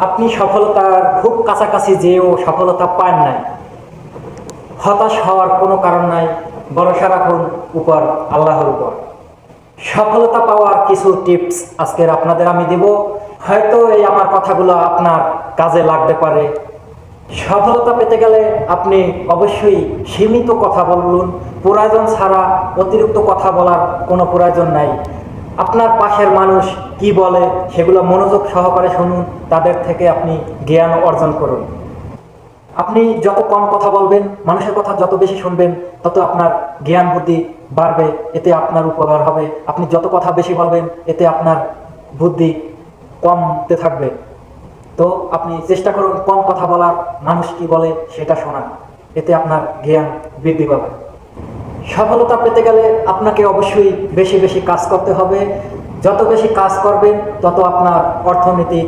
আপনি সফলতার খুব কাছাকাছি যেও সফলতা পান নাই, হতাশ হওয়ার কোনো কারণ নাই। ভরসা রাখুন উপর, আল্লাহর উপর। সফলতা পাওয়ার কিছু টিপস আজকের আপনাদের আমি দেব। হয়তো এই আমার কথাগুলো আপনার কাজে লাগতে পারে। সফলতা পেতে গেলে আপনি অবশ্যই সীমিত কথা বলুন। প্রয়োজন ছাড়া অতিরিক্ত কথা বলার কোনো প্রয়োজন নাই। আপনার পাশের মানুষ কি বলে সেগুলো মনোযোগ সহকারে শুনুন, তাদের থেকে আপনি জ্ঞান অর্জন করুন। আপনি যত কম কথা বলবেন, মানুষের কথা যত বেশি শুনবেন, তত আপনার জ্ঞান বুদ্ধি বাড়বে, এতে আপনার উপকার হবে। আপনি যত কথা বেশি বলবেন, এতে আপনার বুদ্ধি কমতে থাকবে। তো আপনি চেষ্টা করুন কম কথা বলার, মানুষ কি বলে সেটা শোনান, এতে আপনার জ্ঞান বৃদ্ধি পাবে। সফলতা পেতে গেলে আপনাকে অবশ্যই বেশি বেশি কাজ করতে হবে। যত বেশি কাজ করবেন, তত আপনার অর্থনৈতিক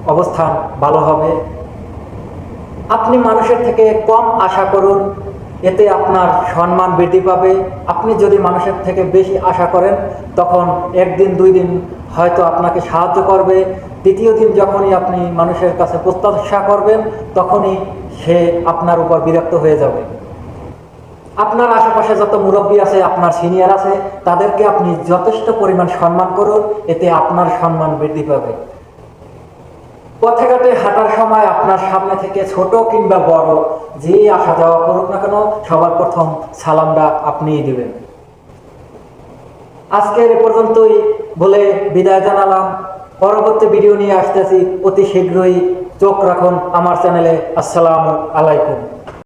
অবস্থান ভালো হবে। আপনি মানুষের থেকে কম আশা করুন, এতে আপনার সম্মান বৃদ্ধি পাবে। আপনি যদি মানুষের থেকে বেশি আশা করেন, তখন একদিন দুই দিন হয়তো আপনাকে সাহায্য করবে, তৃতীয় দিন যখনই আপনি মানুষের কাছে প্রত্যাশা করবেন, তখনই সে আপনার উপর বিরক্ত হয়ে যাবে। আপনার আশেপাশে যত মুরব্বী আছে, আপনার সিনিয়র আছে, তাদেরকে আপনি যথেষ্ট পরিমাণ সম্মান করুন, এতে আপনার সম্মান বৃদ্ধি পাবে। পথে ঘাটে হাঁটার সময় আপনার সামনে থেকে ছোট কিংবা বড় যে আসা যাওয়া করুক না কেন, সবার প্রথম সালামটা আপনিই দিবেন। আজকের এ পর্যন্তই বলে বিদায় জানালাম। পরবর্তী ভিডিও নিয়ে আসতেছি অতি শীঘ্রই। চোখ রাখুন আমার চ্যানেলে। আসসালামু আলাইকুম।